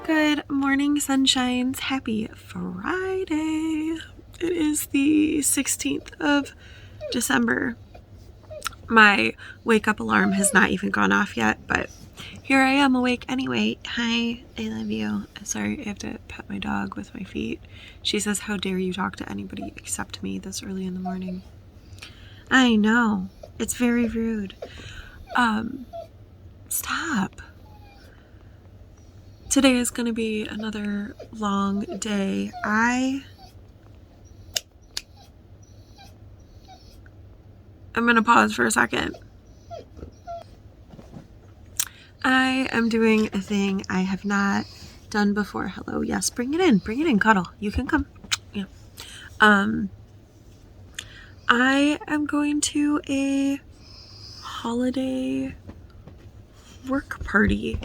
Good morning, sunshines. Happy Friday. It is the 16th of December. My wake up alarm has not even gone off yet, but here I am awake anyway. Hi, I love you. Sorry, I have to pet my dog with my feet. She says, "How dare you talk to anybody except me this early in the morning?" I know. It's very rude. Stop. Today is going to be another long day. I'm going to pause for a second. I am doing a thing I have not done before. Hello, yes, bring it in, cuddle. You can come. Yeah. I am going to a holiday work party.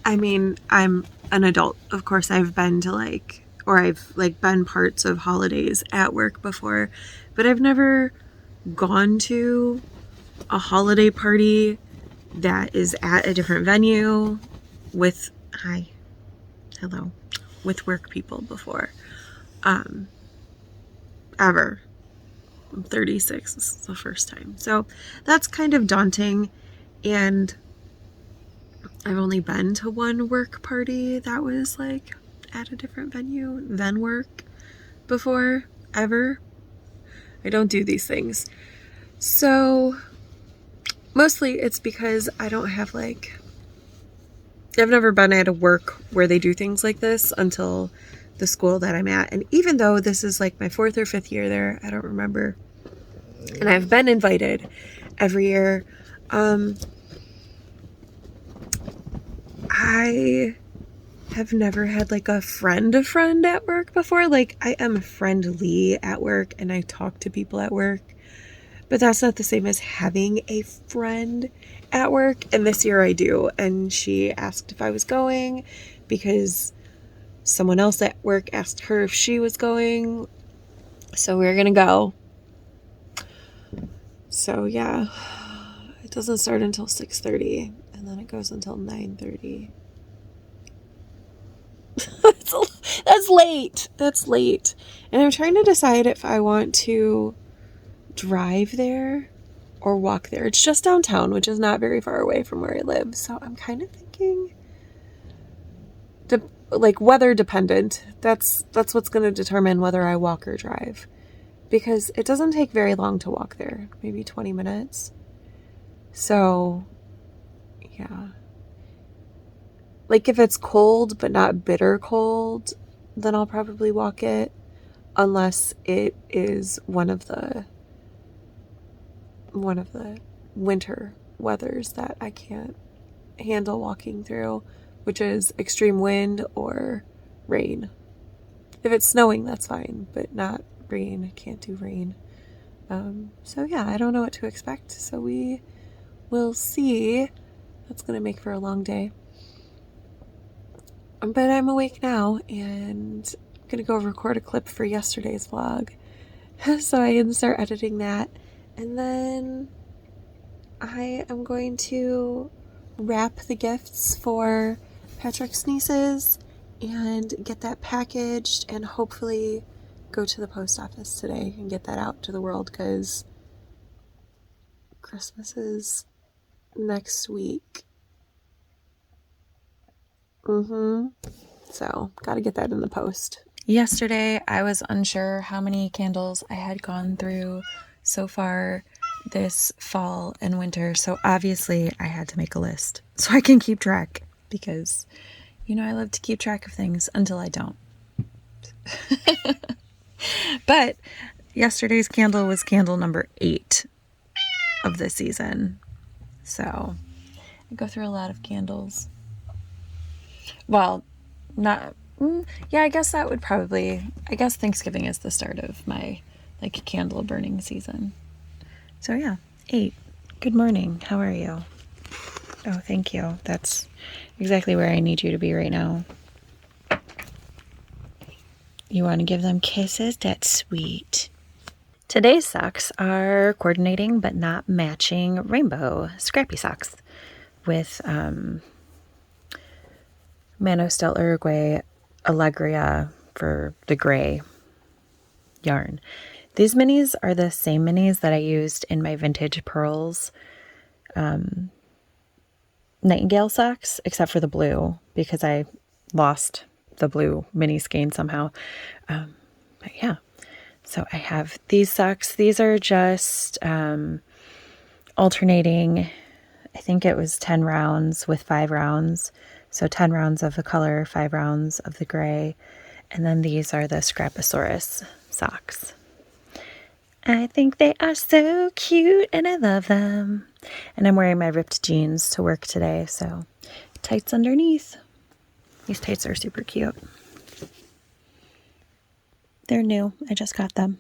I mean, I'm an adult. Of course, I've been to I've been parts of holidays at work before, but I've never gone to a holiday party that is at a different venue with with work people before. Ever. I'm 36. This is the first time. So that's kind of daunting, and I've only been to one work party that was at a different venue than work before, ever. I don't do these things. So mostly it's because I don't have I've never been at a work where they do things like this until the school that I'm at. And even though this is my 4th or 5th year there, I don't remember. And I've been invited every year. I have never had a friend at work before. I am friendly at work and I talk to people at work, but that's not the same as having a friend at work. And this year I do. And she asked if I was going because someone else at work asked her if she was going. So we're going to go. So yeah, it doesn't start until 6:30 and then it goes until 9:30. That's late. That's late. And I'm trying to decide if I want to drive there or walk there. It's just downtown, which is not very far away from where I live. So I'm kind of thinking weather dependent. That's what's going to determine whether I walk or drive, because it doesn't take very long to walk there, maybe 20 minutes. So yeah, if it's cold but not bitter cold, then I'll probably walk it, unless it is one of the winter weathers that I can't handle walking through, which is extreme wind or rain. If it's snowing, that's fine, but not rain. I can't do rain. So yeah, I don't know what to expect. So we will see. That's going to make for a long day. But I'm awake now, and I'm going to go record a clip for yesterday's vlog so I can start editing that. And then I am going to wrap the gifts for Patrick's nieces and get that packaged and hopefully go to the post office today and get that out to the world, because Christmas is next week. So gotta get that in the post. Yesterday I was unsure how many candles I had gone through so far this fall and winter, so obviously I had to make a list so I can keep track, because I love to keep track of things until I don't. But yesterday's candle was candle number 8 of the season, so I go through a lot of candles. Well, not yeah, I guess Thanksgiving is the start of my candle burning season. So yeah, 8. Good morning. How are you? Oh, thank you. That's exactly where I need you to be right now. You want to give them kisses? That's sweet. Today's socks are coordinating but not matching rainbow scrappy socks with Manos del Uruguay Alegria for the gray yarn. These minis are the same minis that I used in my Vintage Pearls Nightingale socks, except for the blue, because I lost the blue mini skein somehow. But yeah, so I have these socks. These are just alternating, I think it was 10 rounds with 5 rounds. So 10 rounds of the color, 5 rounds of the gray. And then these are the Scraposaurus socks. I think they are so cute and I love them. And I'm wearing my ripped jeans to work today, so tights underneath. These tights are super cute. They're new. I just got them.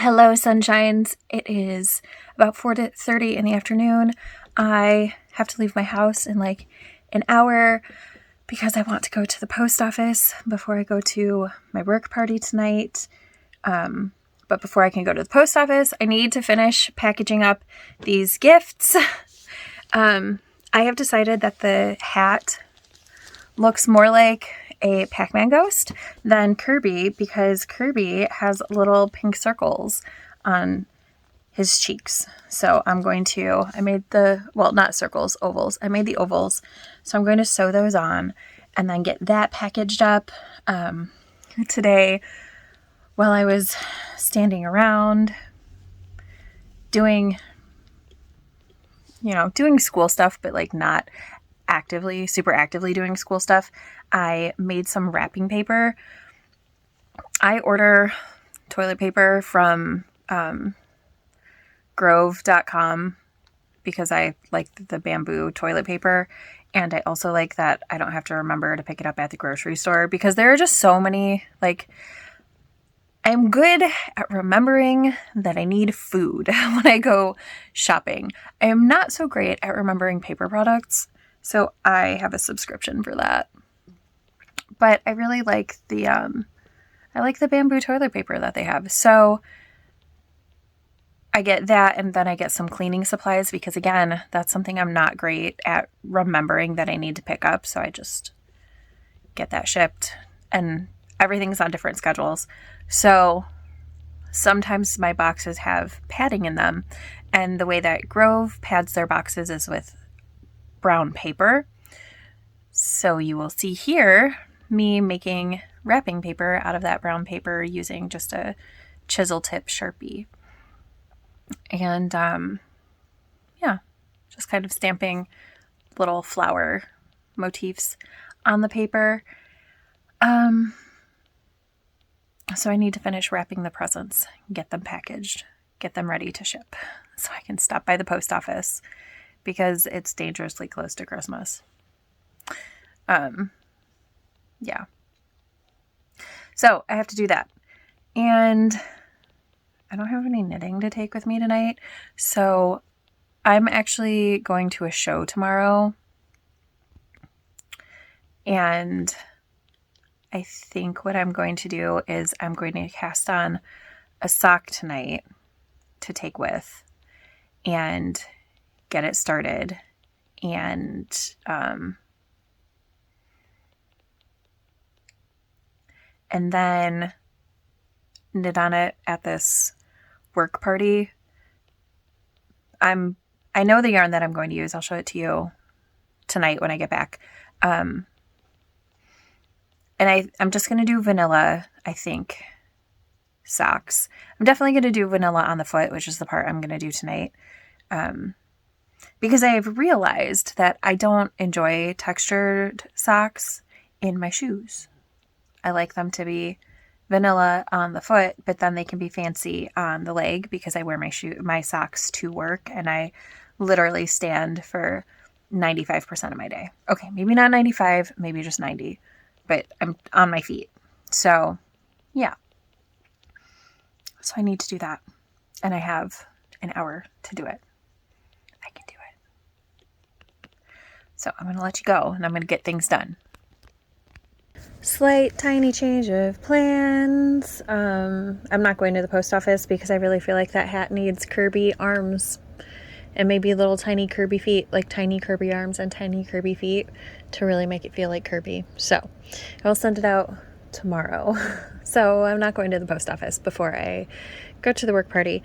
Hello, sunshines. It is about 4:30 in the afternoon. I have to leave my house in like an hour because I want to go to the post office before I go to my work party tonight. But before I can go to the post office, I need to finish packaging up these gifts. I have decided that the hat looks more like a Pac-Man ghost than Kirby, because Kirby has little pink circles on his cheeks. So I made not circles, ovals. I made the ovals. So I'm going to sew those on and then get that packaged up. Today, while I was standing around doing school stuff, but like not super actively doing school stuff, I made some wrapping paper. I order toilet paper from grove.com because I like the bamboo toilet paper, and I also like that I don't have to remember to pick it up at the grocery store, because there are just so many, like, I'm good at remembering that I need food when I go shopping. I am not so great at remembering paper products, so I have a subscription for that. But I really like the bamboo toilet paper that they have. So I get that, and then I get some cleaning supplies, because again, that's something I'm not great at remembering that I need to pick up. So I just get that shipped, and everything's on different schedules. So sometimes my boxes have padding in them, and the way that Grove pads their boxes is with brown paper. So you will see here me making wrapping paper out of that brown paper using just a chisel tip Sharpie. And yeah, just kind of stamping little flower motifs on the paper. So I need to finish wrapping the presents, get them packaged, get them ready to ship so I can stop by the post office because it's dangerously close to Christmas. Yeah. So I have to do that. And I don't have any knitting to take with me tonight. So I'm actually going to a show tomorrow. And I think what I'm going to do is I'm going to cast on a sock tonight to take with and get it started. And then knit on it at this work party. I know the yarn that I'm going to use. I'll show it to you tonight when I get back. And I'm just going to do vanilla, I think, socks. I'm definitely going to do vanilla on the foot, which is the part I'm going to do tonight. Because I've realized that I don't enjoy textured socks in my shoes. I like them to be vanilla on the foot, but then they can be fancy on the leg because I wear my socks to work and I literally stand for 95% of my day. Okay, maybe not 95, maybe just 90, but I'm on my feet. So, yeah. So I need to do that. And I have an hour to do it. I can do it. So I'm going to let you go and I'm going to get things done. Slight tiny change of plans. I'm not going to the post office because I really feel like that hat needs Kirby arms and maybe little tiny Kirby feet, like tiny Kirby arms and tiny Kirby feet to really make it feel like Kirby. So I will send it out tomorrow. So I'm not going to the post office before I go to the work party,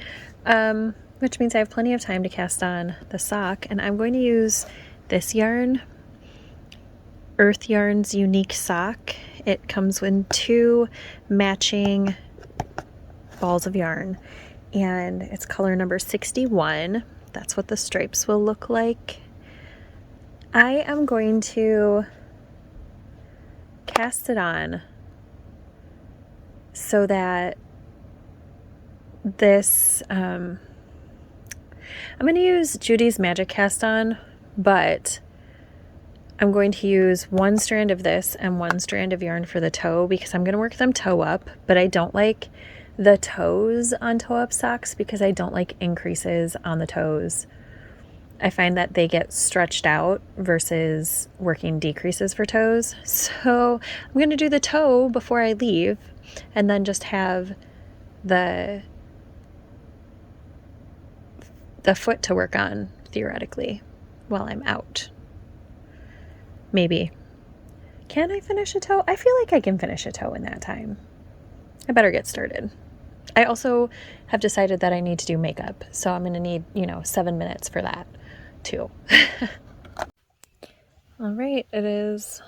which means I have plenty of time to cast on the sock, and I'm going to use this yarn, Earth Yarn's Unique Sock. It comes with 2 matching balls of yarn, and it's color number 61. That's what the stripes will look like. I am going to cast it on so that this, I'm going to use Judy's Magic Cast On, but I'm going to use 1 strand of this and 1 strand of yarn for the toe because I'm going to work them toe up, but I don't like the toes on toe up socks because I don't like increases on the toes. I find that they get stretched out versus working decreases for toes. So I'm going to do the toe before I leave and then just have the foot to work on theoretically while I'm out. Maybe. Can I finish a toe? I feel like I can finish a toe in that time. I better get started. I also have decided that I need to do makeup, so I'm going to need, 7 minutes for that too. All right, it is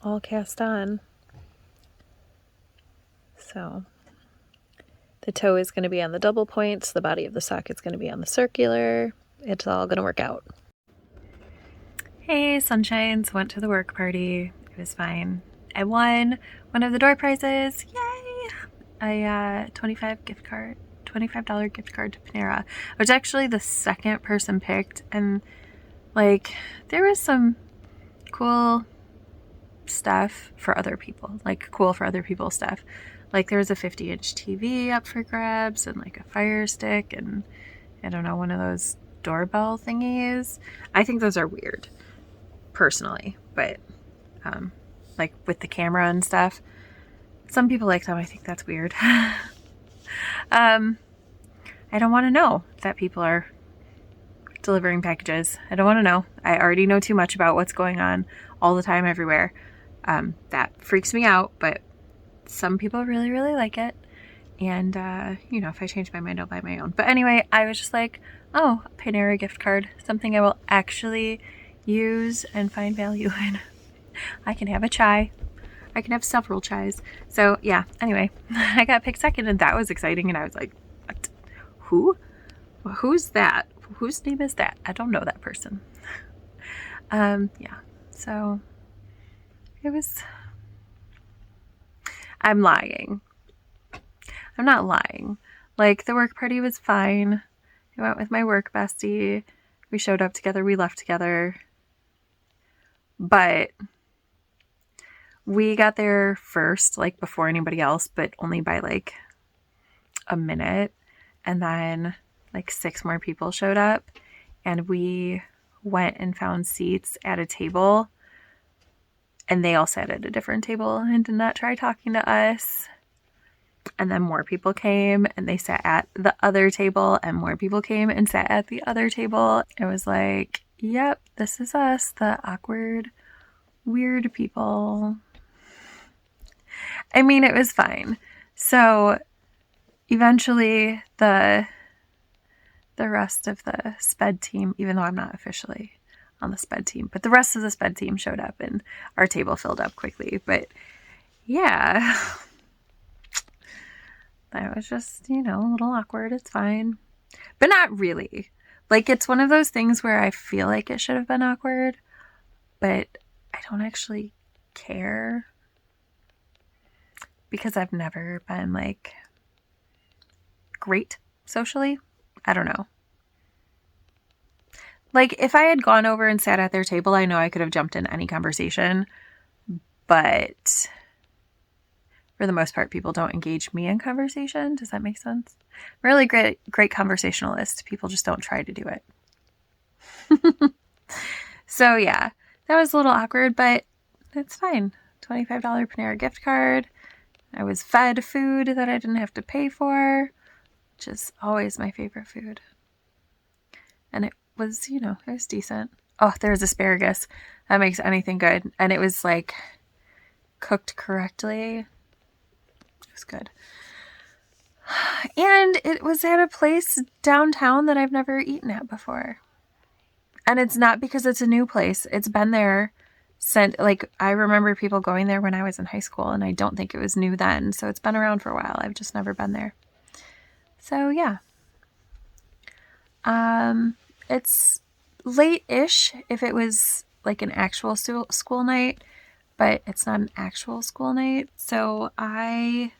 all cast on. So the toe is going to be on the double points, the body of the sock is going to be on the circular. It's all going to work out. Hey, sunshines, went to the work party. It was fine. I won one of the door prizes. Yay! A $25 gift card to Panera. I was actually the second person picked, and there was some cool stuff for other people, cool for other people stuff. There was a 50-inch TV up for grabs and a fire stick and I don't know, one of those doorbell thingies. I think those are weird personally, but with the camera and stuff, some people like them. I think that's weird. I don't want to know that people are delivering packages. I don't want to know. I already know too much about what's going on all the time everywhere. That freaks me out, but some people really, really like it. And, if I change my mind, I'll buy my own. But anyway, I was just like, oh, a Panera gift card, something I will actually use and find value in. I can have a chai. I can have several chais. So yeah, anyway, I got picked second and that was exciting. And I was like, what? Who? Who's that? Whose name is that? I don't know that person. Yeah, so it was, I'm lying. I'm not lying. Like, the work party was fine. I went with my work bestie. We showed up together. We left together. But we got there first, like, before anybody else, but only by, like, a minute. And then, like, 6 more people showed up. And we went and found seats at a table. And they all sat at a different table and did not try talking to us. And then more people came and they sat at the other table, and more people came and sat at the other table. It was like, yep, this is us, the awkward, weird people. I mean, it was fine. So eventually the rest of the SPED team, even though I'm not officially on the SPED team, but the rest of the SPED team showed up and our table filled up quickly. But yeah, that was just, you know, a little awkward. It's fine. But not really. Like, it's one of those things where I feel like it should have been awkward, but I don't actually care because I've never been, like, great socially. I don't know. Like, if I had gone over and sat at their table, I know I could have jumped in any conversation, but for the most part, people don't engage me in conversation. Does that make sense? I'm really great conversationalist. People just don't try to do it. So yeah, that was a little awkward, but it's fine. $25 Panera gift card. I was fed food that I didn't have to pay for, which is always my favorite food. And it was, you know, it was decent. Oh, there's asparagus. That makes anything good. And it was like cooked correctly. It was good. And it was at a place downtown that I've never eaten at before. And it's not because it's a new place. It's been there since, like, I remember people going there when I was in high school, and I don't think it was new then. So it's been around for a while. I've just never been there. So yeah. It's late-ish if it was like an actual school night, but it's not an actual school night. So I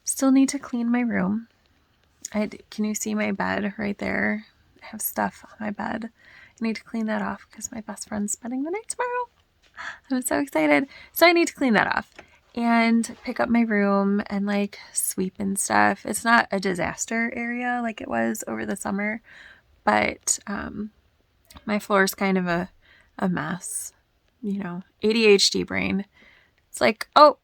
still need to clean my room. Can you see my bed right there? I have stuff on my bed. I need to clean that off because my best friend's spending the night tomorrow. I'm so excited. So I need to clean that off and pick up my room and like sweep and stuff. It's not a disaster area like it was over the summer, but my floor is kind of a mess. You know, ADHD brain. It's like, oh,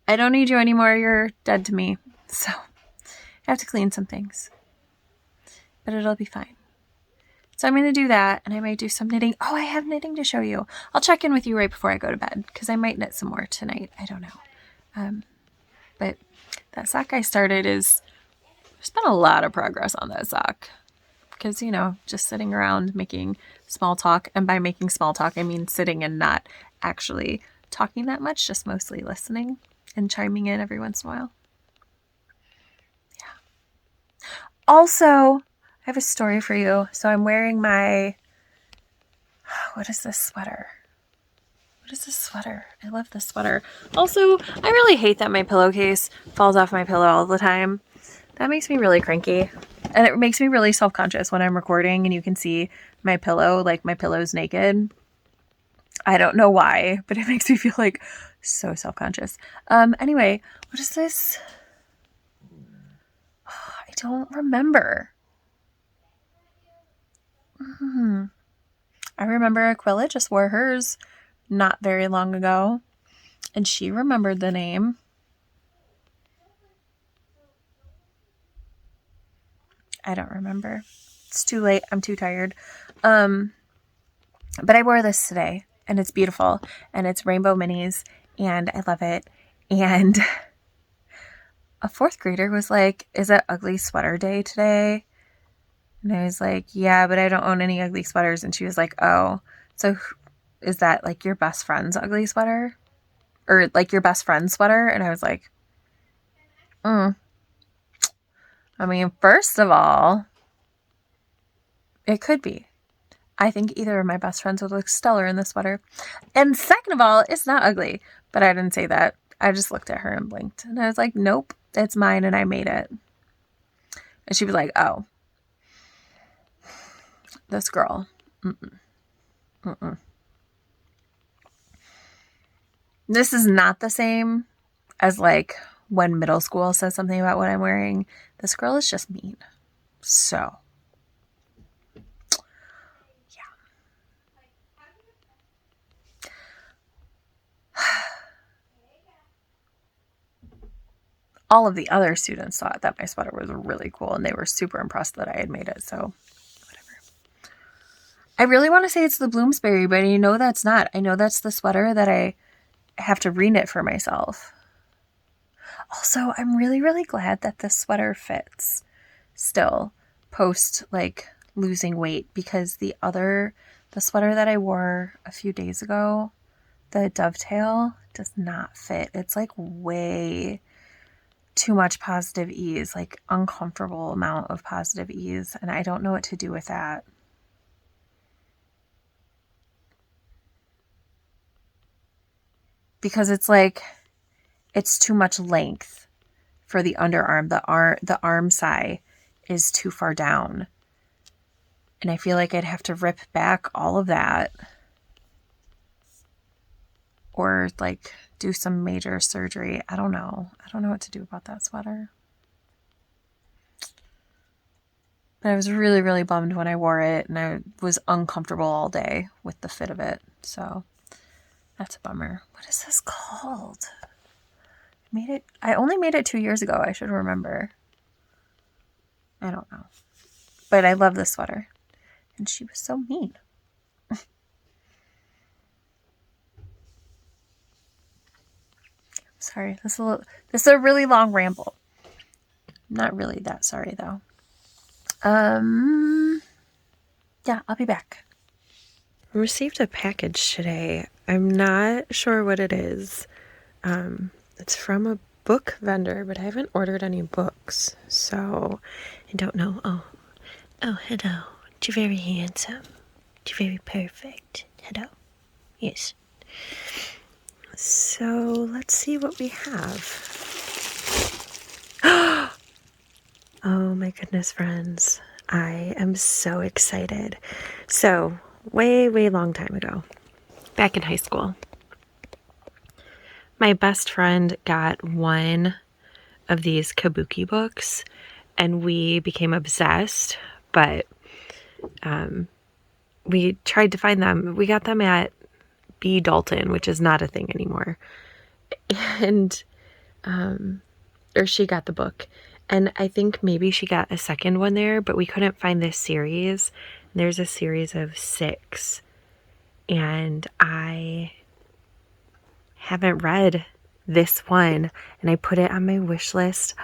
I don't need you anymore. You're dead to me. So I have to clean some things, but it'll be fine. So I'm going to do that, and I might do some knitting. Oh, I have knitting to show you. I'll check in with you right before I go to bed because I might knit some more tonight. I don't know. But that sock I started there's been a lot of progress on that sock because, you know, just sitting around making small talk. And by making small talk, I mean sitting and not actually talking that much, just mostly listening and chiming in every once in a while. Yeah. Also, I have a story for you. So I'm wearing my, what is this sweater? What is this sweater? I love this sweater. Also, I really hate that my pillowcase falls off my pillow all the time. That makes me really cranky. And it makes me really self-conscious when I'm recording and you can see my pillow, like my pillow's naked. I don't know why, but it makes me feel like so self-conscious. Anyway, what is this? Oh, I don't remember. I remember Aquila just wore hers not very long ago, and she remembered the name. I don't remember. It's too late. I'm too tired. But I wore this today, and it's beautiful, and it's rainbow minis, and I love it. And a 4th grader was like, "Is it ugly sweater day today?" And I was like, "Yeah, but I don't own any ugly sweaters." And she was like, "Oh, so is that like your best friend's ugly sweater? or like your best friend's sweater. And I was like, I mean, first of all, it could be. I think either of my best friends would look stellar in this sweater. And second of all, it's not ugly. But I didn't say that. I just looked at her and blinked. And I was like, nope, it's mine and I made it. And she was like, oh, this girl. This is not the same as like when middle school says something about what I'm wearing. This girl is just mean. So, yeah. All of the other students thought that my sweater was really cool and they were super impressed that I had made it. So, whatever. I really want to say it's the Bloomsbury, but I know that's not. I know that's the sweater that I have to reknit for myself. Also, I'm really, really glad that this sweater fits still post like losing weight, because the sweater that I wore a few days ago, the dovetail, does not fit. It's like way too much positive ease, like uncomfortable amount of positive ease, and I don't know what to do with that. Because it's like it's too much length for the underarm. The arm side is too far down. And I feel like I'd have to rip back all of that. Or like do some major surgery. I don't know. I don't know what to do about that sweater. But I was really, really bummed when I wore it, and I was uncomfortable all day with the fit of it. So that's a bummer. What is this called? I only made it 2 years ago. I should remember. I don't know. But I love this sweater. And she was so mean. Sorry, this is a really long ramble. I'm not really that sorry though. Yeah, I'll be back. I received a package today. I'm not sure what it is. It's from a book vendor, but I haven't ordered any books, so I don't know. Oh, hello. You're very handsome. You're very perfect. Hello. Yes. So let's see what we have. Oh my goodness, friends. I am so excited. So, way, way long time ago, back in high school, my best friend got one of these kabuki books and we became obsessed, but we tried to find them. We got them at B. Dalton, which is not a thing anymore. And, or she got the book. And I think maybe she got a second one there, but we couldn't find this series. There's a series of 6. And I haven't read this one. And I put it on my wish list.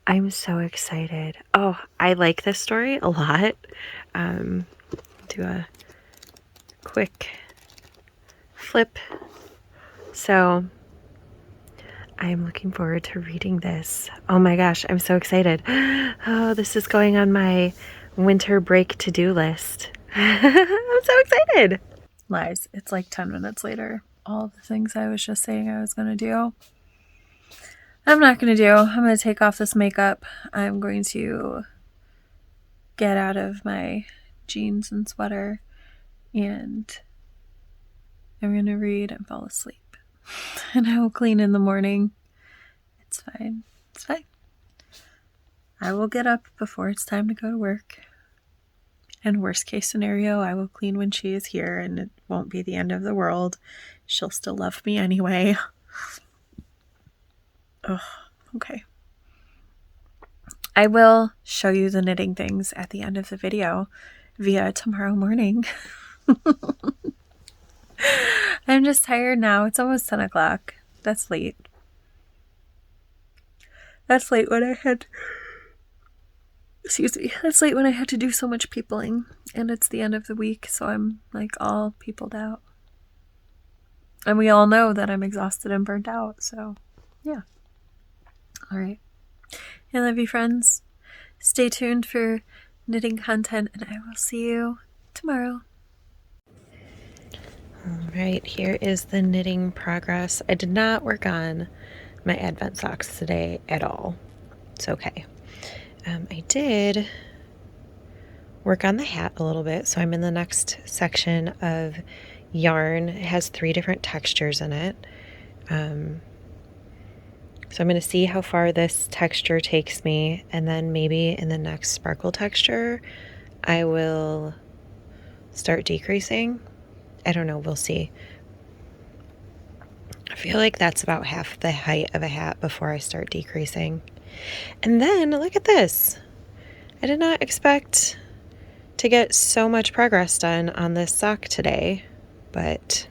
I'm so excited. Oh, I like this story a lot. Do a quick flip. So I'm looking forward to reading this. Oh my gosh, I'm so excited. Oh, this is going on my winter break to-do list. I'm so excited. Lies. It's like 10 minutes later. All the things I was just saying I was going to do, I'm not going to do. I'm going to take off this makeup. I'm going to get out of my jeans and sweater, and I'm going to read and fall asleep. And I will clean in the morning. It's fine. It's fine. I will get up before it's time to go to work. And worst case scenario, I will clean when she is here, and it won't be the end of the world. She'll still love me anyway. Oh, okay. I will show you the knitting things at the end of the video via tomorrow morning. I'm just tired now. It's almost 10 o'clock. That's late. That's late when I had... Excuse me. That's late when I had to do so much peopling. And it's the end of the week, so I'm like all peopled out. And we all know that I'm exhausted and burnt out. So, yeah. All right. I love you, friends. Stay tuned for knitting content, and I will see you tomorrow. All right, here is the knitting progress. I did not work on my Advent socks today at all. It's okay. I did work on the hat a little bit, so I'm in the next section of yarn. It has 3 different textures in it. So I'm going to see how far this texture takes me, and then maybe in the next sparkle texture, I will start decreasing. I don't know, we'll see. I feel like that's about half the height of a hat before I start decreasing. And then look at this. I did not expect to get so much progress done on this sock today, but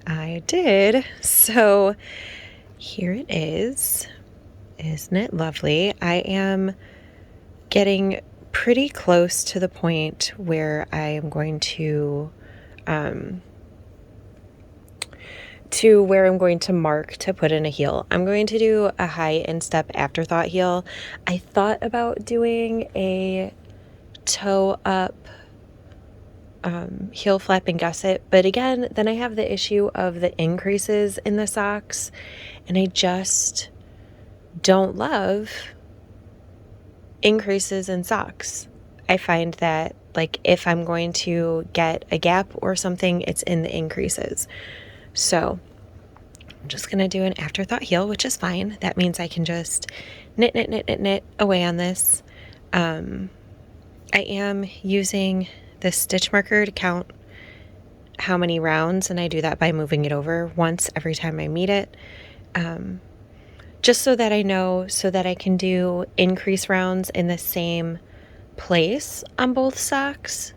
I did. So here it is. Isn't it lovely? I am getting pretty close to the point where I am going to where I'm going to mark to put in a heel. I'm going to do a high instep afterthought heel. I thought about doing a toe up heel flap and gusset, but again, then I have the issue of the increases in the socks, and I just don't love increases in socks. I find that, like, if I'm going to get a gap or something, it's in the increases. So I'm just going to do an afterthought heel, which is fine. That means I can just knit away on this. I am using this stitch marker to count how many rounds, and I do that by moving it over once every time I meet it. Just so that I know, so that I can do increase rounds in the same place on both socks.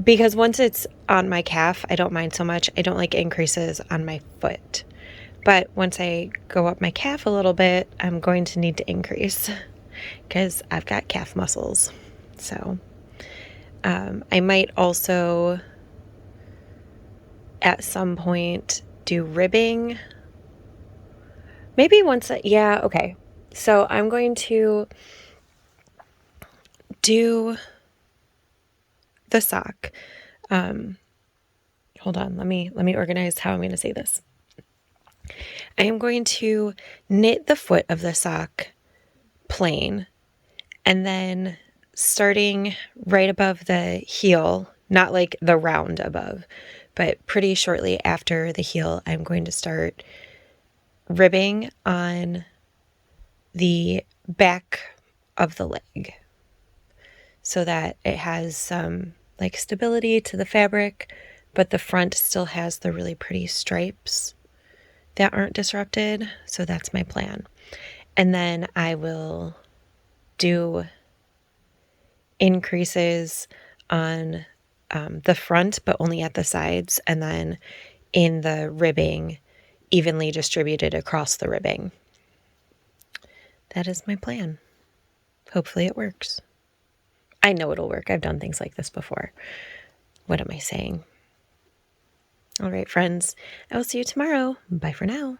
Because once it's on my calf, I don't mind so much. I don't like increases on my foot. But once I go up my calf a little bit, I'm going to need to increase because I've got calf muscles. So I might also at some point do ribbing. Maybe once, yeah, okay. So I'm going to do the sock. Hold on, let me organize how I'm going to say this. I am going to knit the foot of the sock plain, and then starting right above the heel, not like the round above, but pretty shortly after the heel, I'm going to start ribbing on the back of the leg so that it has some like stability to the fabric, but the front still has the really pretty stripes that aren't disrupted. So that's my plan. And then I will do increases on the front, but only at the sides, and then in the ribbing, evenly distributed across the ribbing. That is my plan. Hopefully it works. I know it'll work. I've done things like this before. What am I saying? All right, friends. I will see you tomorrow. Bye for now.